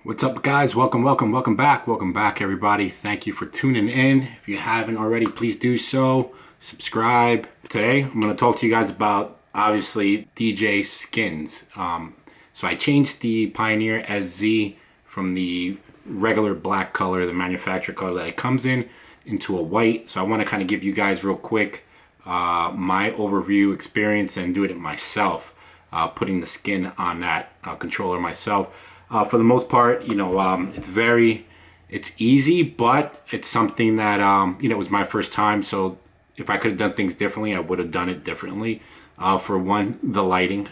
What's up, guys? Welcome back, everybody. Thank you for tuning in. If you haven't already, please do so. Subscribe. Today, I'm going to talk to you guys about, obviously, DJ skins. So I changed the Pioneer SZ from the regular black color, the manufacturer color that it comes in, into a white. So I want to kind of give you guys real quick my overview experience and do it myself, putting the skin on that controller myself. For the most part, it's easy, but it's something that, it was my first time. So if I could have done things differently, I would have done it differently. For one, the lighting.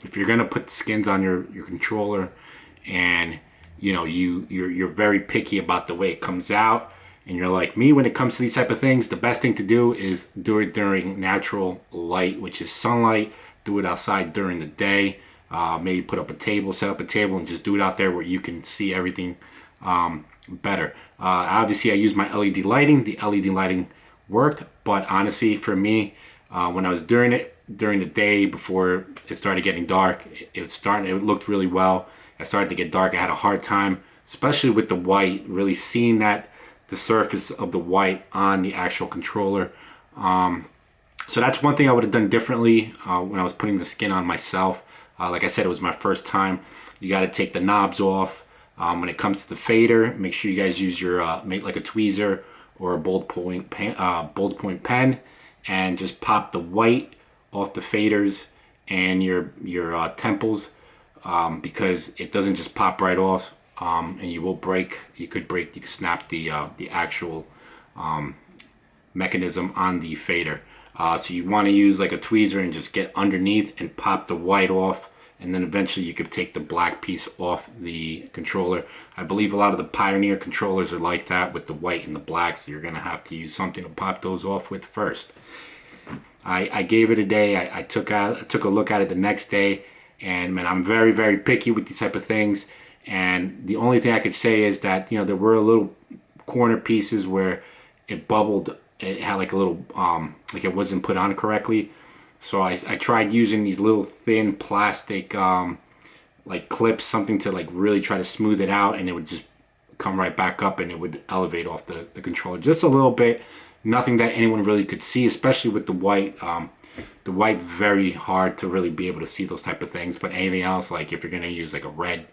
If you're going to put skins on your controller and, you're very picky about the way it comes out, and you're like me when it comes to these type of things, the best thing to do is do it during natural light, which is sunlight. Do it outside during the day. Maybe put up a table, set up a table, and just do it out there where you can see everything better. Obviously, I used my LED lighting. The LED lighting worked, but honestly, for me, when I was during the day before it started getting dark, it looked really well. It started to get dark. I had a hard time, especially with the white, really seeing the surface of the white on the actual controller. So that's one thing I would have done differently when I was putting the skin on myself. Like I said, it was my first time. You got to take the knobs off. When it comes to the fader, make sure you guys use your make like a tweezer or a bold point pen, and just pop the white off the faders and your temples, because it doesn't just pop right off, and you will break. You could snap the actual mechanism on the fader. So you want to use like a tweezer and just get underneath and pop the white off, and then eventually you could take the black piece off the controller. I believe a lot of the Pioneer controllers are like that with the white and the black, so you're going to have to use something to pop those off with first. I gave it a day. I took a look at it the next day, and man, I'm very, very picky with these type of things. And the only thing I could say is that, there were a little corner pieces where it bubbled. It had like a little, like it wasn't put on correctly. So I tried using these little thin plastic, like clips, something to like really try to smooth it out, and it would just come right back up, and it would elevate off the controller just a little bit. Nothing that anyone really could see, especially with the white. The white's very hard to really be able to see those type of things. But anything else, like if you're going to use like a red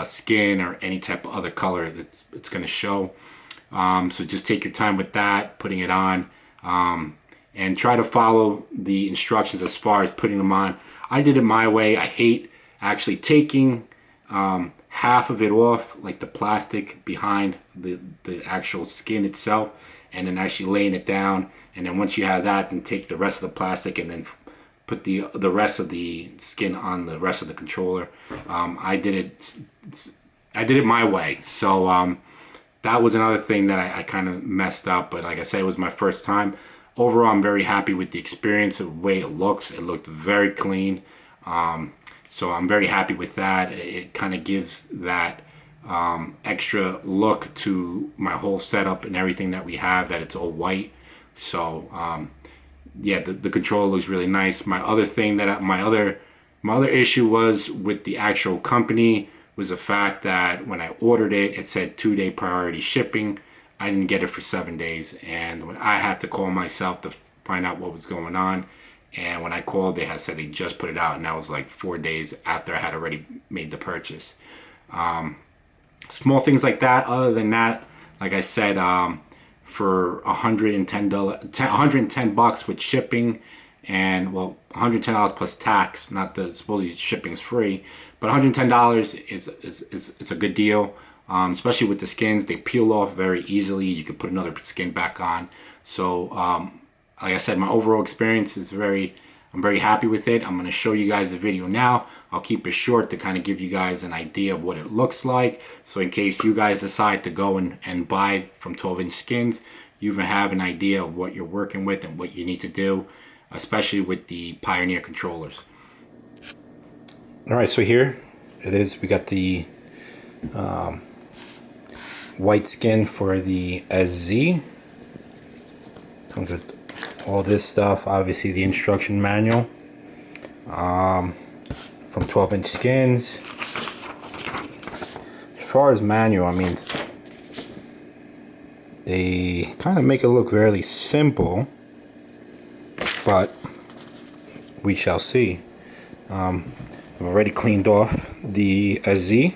skin or any type of other color, it's going to show. So just take your time with that, putting it on, and try to follow the instructions as far as putting them on. I did it my way. I hate actually taking half of it off, like the plastic behind the actual skin itself, and then actually laying it down. And then once you have that, then take the rest of the plastic and then put the rest of the skin on the rest of the controller. I did it my way. So that was another thing that I kind of messed up, but like I said, it was my first time. Overall, I'm very happy with the experience, the way it looks. It looked very clean. So I'm very happy with that. It kind of gives that extra look to my whole setup and everything that we have, that it's all white. So yeah, the controller looks really nice. My other thing my other issue was with the actual company was the fact that when I ordered it, it said 2-day priority shipping. I didn't get it for 7 days, and when I had to call myself to find out what was going on, and when I called, they had said they just put it out, and that was like 4 days after I had already made the purchase. Small things like that. Other than that, like I said, for $110 with shipping, and well, $110 plus tax. Not the supposedly shipping's free, but $110 is a good deal. Especially with the skins, they peel off very easily. You can put another skin back on. So, like I said, my overall experience is I'm very happy with it. I'm going to show you guys the video now. I'll keep it short to kind of give you guys an idea of what it looks like. So in case you guys decide to go and buy from 12-inch skins, you even have an idea of what you're working with and what you need to do, especially with the Pioneer controllers. All right, so here it is. We got the white skin for the SZ. Comes with all this stuff. Obviously the instruction manual from 12-inch skins. far as manual, I mean, they kind of make it look fairly simple, but we shall see. I've already cleaned off the SZ.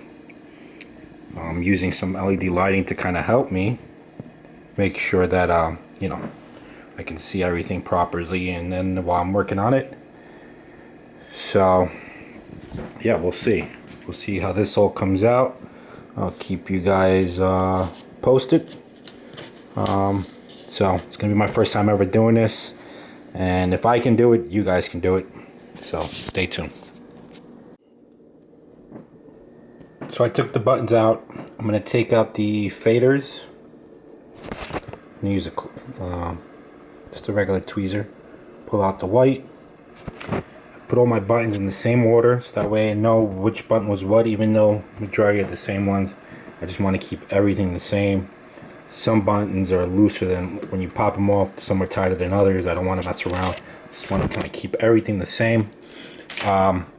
I'm using some LED lighting to kind of help me make sure that you know, I can see everything properly, and then while I'm working on it. So yeah, we'll see how this all comes out. I'll keep you guys posted. So it's gonna be my first time ever doing this, and if I can do it, you guys can do it, so stay tuned. So I took the buttons out. I'm gonna take out the faders. I'm gonna use just a regular tweezer. Pull out the white. Put all my buttons in the same order, so that way I know which button was what, even though majority are the same ones. I just want to keep everything the same. Some buttons are looser than when you pop them off, some are tighter than others. I don't want to mess around. Just want to kind of keep everything the same.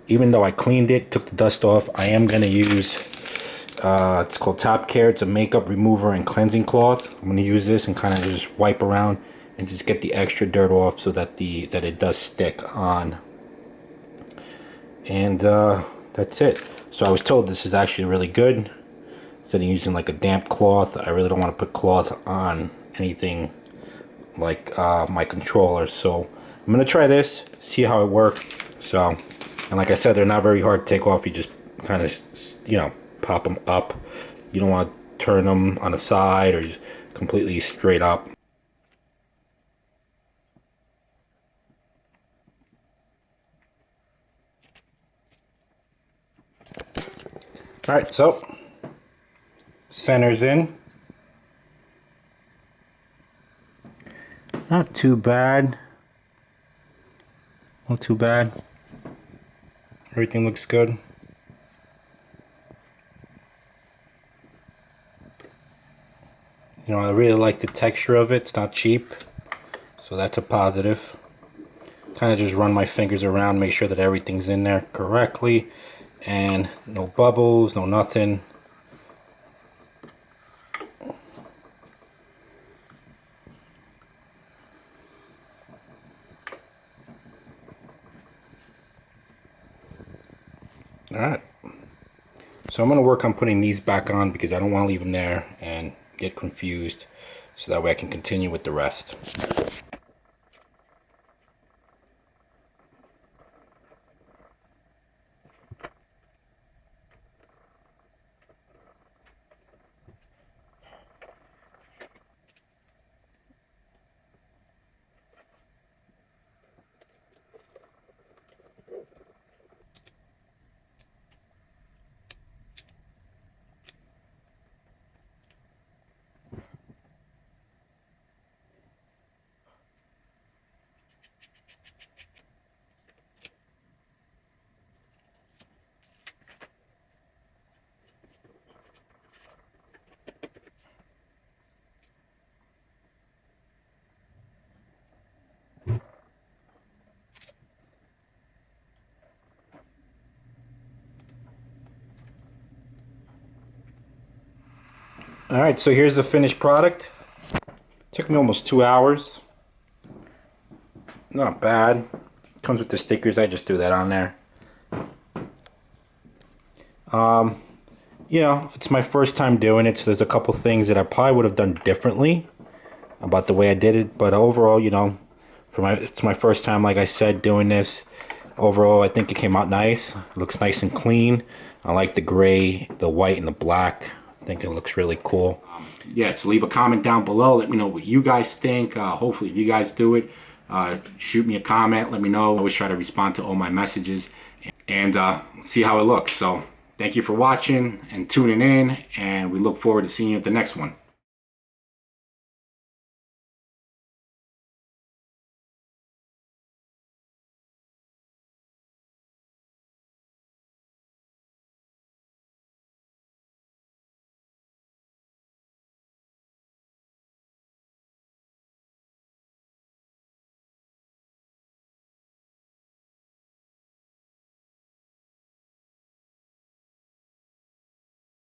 Even though I cleaned it, took the dust off, I am going to use, it's called Top Care. It's a makeup remover and cleansing cloth. I'm going to use this and kind of just wipe around and just get the extra dirt off so that it does stick on. And that's it. So I was told this is actually really good. Instead of using like a damp cloth, I really don't want to put cloth on anything like my controller. So I'm gonna try this, see how it works. So, and like I said, they're not very hard to take off. You just kind of, you know, pop them up. You don't want to turn them on the side or just completely straight up. Alright, so center's in. Not too bad. Not too bad. Everything looks good. You know, I really like the texture of it. It's not cheap, so that's a positive. Kind of just run my fingers around, make sure that everything's in there correctly. And no bubbles, no nothing. Alright. So I'm going to work on putting these back on because I don't want to leave them there and get confused. So that way I can continue with the rest. Alright, so here's the finished product. Took me almost 2 hours. Not bad. Comes with the stickers, I just threw that on there. You know, it's my first time doing it, so there's a couple things that I probably would have done differently about the way I did it, but overall, you know, it's my first time, like I said, doing this. Overall, I think it came out nice. It looks nice and clean. I like the gray, the white, and the black. I think it looks really cool. Yeah, so leave a comment down below. Let me know what you guys think. Hopefully, if you guys do it, shoot me a comment. Let me know. I always try to respond to all my messages and see how it looks. So thank you for watching and tuning in, and we look forward to seeing you at the next one.